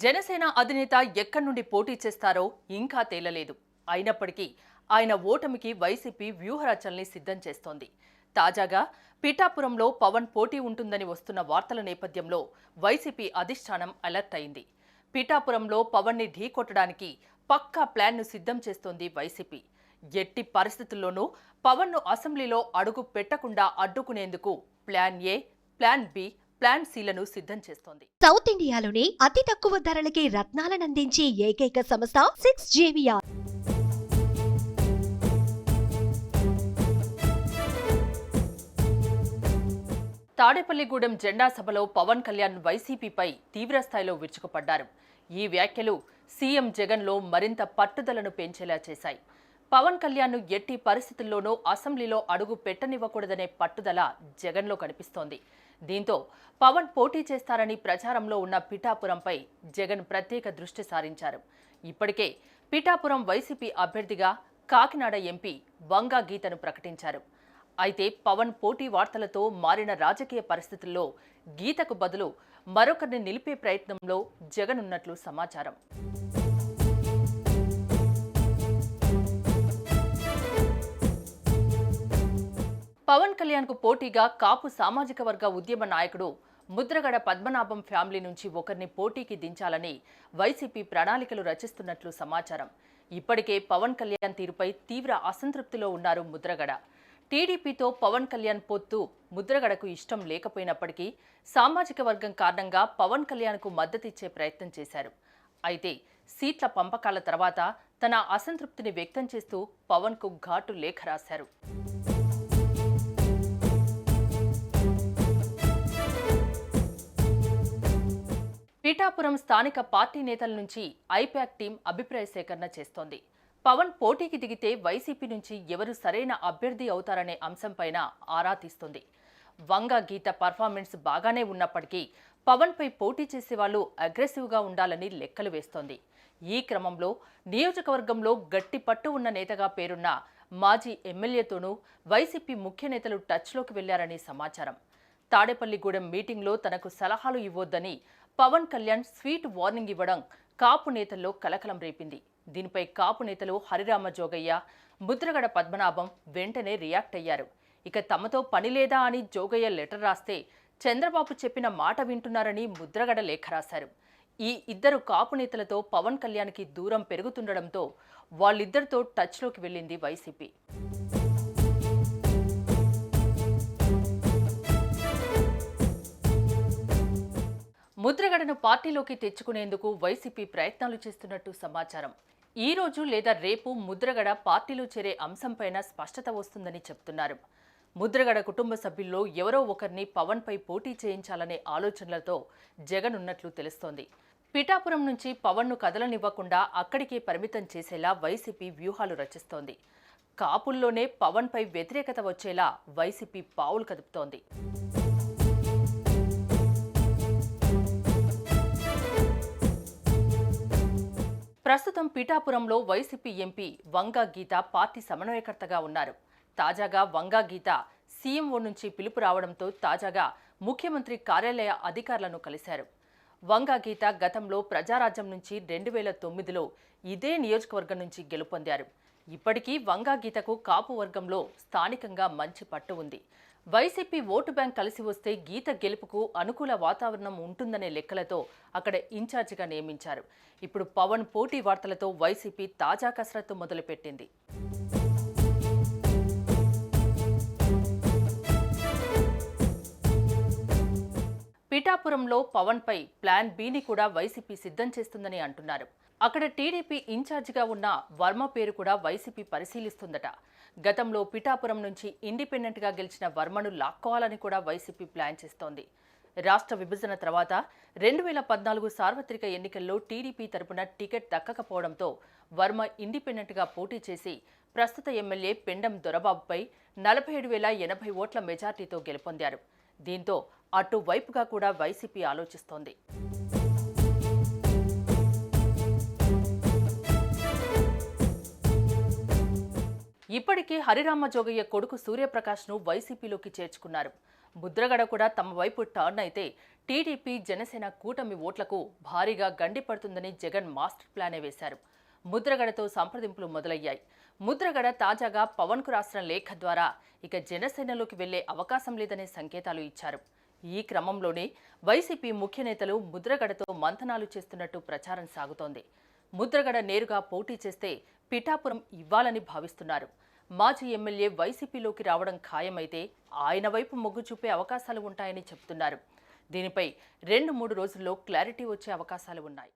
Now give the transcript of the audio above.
జనసేన అధినేత ఎక్కడి నుండి పోటీ చేస్తారో ఇంకా తేలలేదు. అయినప్పటికీ ఆయన ఓటమికి వైసీపీ వ్యూహరచనల్ని సిద్ధం చేస్తోంది. తాజాగా పిఠాపురంలో పవన్ పోటీ ఉంటుందని వస్తున్న వార్తల నేపథ్యంలో వైసీపీ అధిష్టానం అలర్ట్ అయింది. పిఠాపురంలో పవన్ని ఢీకొట్టడానికి పక్కా ప్లాన్ను సిద్ధం చేస్తోంది వైసీపీ. ఎట్టి పరిస్థితుల్లోనూ పవన్ను అసెంబ్లీలో అడుగు పెట్టకుండా అడ్డుకునేందుకు plan A, plan B, plan సీలను సిద్ధం చేస్తోంది. సౌత్ ఇండియాలోనే అతి తక్కువ ధరలకి రత్నాలను అందించే ఏకైక సంస్థ 6JVR. తాడేపల్లిగూడెం జెండా సభలో పవన్ కళ్యాణ్ వైసీపీపై తీవ్రస్థాయిలో విరుచుకుపడ్డారు. ఈ వ్యాఖ్యలు సీఎం జగన్లో మరింత పట్టుదలను పెంచేలా చేశాయి. పవన్ కళ్యాణ్ను ఎట్టి పరిస్థితుల్లోనూ అసెంబ్లీలో అడుగు పెట్టనివ్వకూడదనే పట్టుదల జగన్లో కనిపిస్తోంది. దీంతో పవన్ పోటీ చేస్తారని ప్రచారంలో ఉన్న పిఠాపురంపై జగన్ ప్రత్యేక దృష్టి సారించారు. ఇప్పటికే పిఠాపురం వైసీపీ అభ్యర్థిగా కాకినాడ ఎంపీ వంగా గీతను ప్రకటించారు. అయితే పవన్ పోటీ వార్తలతో మారిన రాజకీయ పరిస్థితుల్లో గీతకు బదులు మరొకరిని నిలిపే ప్రయత్నంలో జగన్ ఉన్నట్లు సమాచారం. పవన్ కళ్యాణ్ కు పోటీగా కాపు సామాజిక వర్గ ఉద్యమ నాయకుడు ముద్రగడ పద్మనాభం ఫ్యామిలీ నుంచి ఒకరిని పోటీకి దించాలని వైసీపీ ప్రణాళికలు రచిస్తున్నట్లు సమాచారం. ఇప్పటికే పవన్ కళ్యాణ్ తీరుపై తీవ్ర అసంతృప్తిలో ఉన్నారు ముద్రగడ. టీడీపీతో పవన్ కళ్యాణ్ పొత్తు ముద్రగడకు ఇష్టం లేకపోయినప్పటికీ సామాజిక వర్గం కారణంగా పవన్ కళ్యాణ్కు మద్దతిచ్చే ప్రయత్నం చేశారు. అయితే సీట్ల పంపకాల తర్వాత తన అసంతృప్తిని వ్యక్తం చేస్తూ పవన్కు ఘాటు లేఖ రాశారు. పిఠాపురం స్థానిక పార్టీ నేతల నుంచి ఐపాక్ టీం అభిప్రాయ సేకరణ చేస్తోంది. పవన్ పోటీకి దిగితే వైసీపీ నుంచి ఎవరు సరైన అభ్యర్థి అవుతారనే అంశంపైన ఆరా తీస్తుంది. వంగా గీత పర్ఫార్మెన్స్ బాగానే ఉన్నప్పటికీ పవన్పై పోటీ చేసేవాళ్లు అగ్రెసివ్గా ఉండాలని లెక్కలు వేస్తోంది. ఈ క్రమంలో నియోజకవర్గంలో గట్టి పట్టు ఉన్న నేతగా పేరున్న మాజీ ఎమ్మెల్యేతోనూ వైసీపీ ముఖ్య నేతలు టచ్లోకి వెళ్లారని సమాచారం. తాడేపల్లిగూడెం మీటింగ్లో తనకు సలహాలు ఇవ్వొద్దని పవన్ కళ్యాణ్ స్వీట్ వార్నింగ్ ఇవ్వడం కాపు నేతల్లో కలకలం రేపింది. దీనిపై కాపు నేతలు హరిరామ జోగయ్య, ముద్రగడ పద్మనాభం వెంటనే రియాక్ట్ అయ్యారు. ఇక తమతో పని లేదా అని జోగయ్య లెటర్ రాస్తే చంద్రబాబు చెప్పిన మాట వింటున్నారని ముద్రగడ లేఖ రాశారు. ఈ ఇద్దరు కాపు నేతలతో పవన్ కళ్యాణ్కి దూరం పెరుగుతుండడంతో వాళ్ళిద్దరితో టచ్లోకి వెళ్ళింది వైసీపీ. ముద్రగడను పార్టీలోకి తెచ్చుకునేందుకు వైసీపీ ప్రయత్నాలు చేస్తున్నట్టు సమాచారం. ఈ రోజు లేదా రేపు ముద్రగడ పార్టీలో చేరే అంశంపైన స్పష్టత వస్తుందని చెప్తున్నారు. ముద్రగడ కుటుంబ సభ్యుల్లో ఎవరో ఒకరిని పవన్పై పోటీ చేయించాలనే ఆలోచనలతో జగన్ ఉన్నట్లు తెలుస్తోంది. పిఠాపురం నుంచి పవన్ను కదలనివ్వకుండా అక్కడికే పరిమితం చేసేలా వైసీపీ వ్యూహాలు రచిస్తోంది. కాపుల్లోనే పవన్పై వ్యతిరేకత వచ్చేలా వైసీపీ పావులు కదుపుతోంది. ప్రస్తుతం పిఠాపురంలో వైసీపీ ఎంపీ వంగా గీత పార్టీ సమన్వయకర్తగా ఉన్నారు. తాజాగా వంగా గీత సీఎంఓ నుంచి పిలుపు రావడంతో తాజాగా ముఖ్యమంత్రి కార్యాలయ అధికారులను కలిశారు. వంగా గీత గతంలో ప్రజారాజ్యం నుంచి 2009లో ఇదే నియోజకవర్గం నుంచి గెలుపొందారు. ఇప్పటికీ వంగా గీతకు కాపు వర్గంలో స్థానికంగా మంచి పట్టు ఉంది. వైసీపీ ఓటు బ్యాంక్ కలిసి వస్తే గీత గెలుపుకు అనుకూల వాతావరణం ఉంటుందనే లెక్కలతో అక్కడ ఇన్ఛార్జిగా నియమించారు. ఇప్పుడు పవన్ పోటీ వార్తలతో వైసీపీ తాజా కసరత్తు మొదలుపెట్టింది. పిఠాపురంలో పవన్పై ప్లాన్ బిని కూడా వైసీపీ సిద్ధం చేస్తుందని అంటున్నారు. అక్కడ టీడీపీ ఇన్ఛార్జిగా ఉన్న వర్మ పేరు కూడా వైసీపీ పరిశీలిస్తుందట. గతంలో పిఠాపురం నుంచి ఇండిపెండెంట్గా గెలిచిన వర్మను లాక్కోవాలని కూడా వైసీపీ ప్లాన్ చేస్తోంది. రాష్ట్ర విభజన తర్వాత 2014 సార్వత్రిక ఎన్నికల్లో టీడీపీ తరపున టికెట్ దక్కకపోవడంతో వర్మ ఇండిపెండెంట్గా పోటీ చేసి ప్రస్తుత ఎమ్మెల్యే పెండం దొరబాబుపై 47,080 ఓట్ల మెజార్టీతో గెలుపొందారు. దీంతో అటువైపుగా కూడా వైసీపీ ఆలోచిస్తోంది. ఇప్పటికే హరిరామ జోగయ్య కొడుకు సూర్యప్రకాష్ను వైసీపీలోకి చేర్చుకున్నారు. ముద్రగడ కూడా తమ వైపు టర్న్ అయితే టీడీపీ జనసేన కూటమి ఓట్లకు భారీగా గండి పడుతుందని జగన్ మాస్టర్ ప్లానే వేశారు. ముద్రగడతో సంప్రదింపులు మొదలయ్యాయి. ముద్రగడ తాజాగా పవన్కు రాసిన లేఖ ద్వారా ఇక జనసేనలోకి వెళ్లే అవకాశం లేదనే సంకేతాలు ఇచ్చారు. ఈ క్రమంలోనే వైసీపీ ముఖ్య నేతలు ముద్రగడతో మంతనాలు చేస్తున్నట్టు ప్రచారం సాగుతోంది. ముద్రగడ నేరుగా పోటీ చేస్తే పిఠాపురం ఇవ్వాలని భావిస్తున్నారు. మాజీ ఎమ్మెల్యే వైసీపీలోకి రావడం ఖాయమైతే ఆయన వైపు మొగ్గు చూపే అవకాశాలు ఉంటాయని చెబుతున్నారు. దీనిపై 2-3 రోజుల్లో క్లారిటీ వచ్చే అవకాశాలు ఉన్నాయి.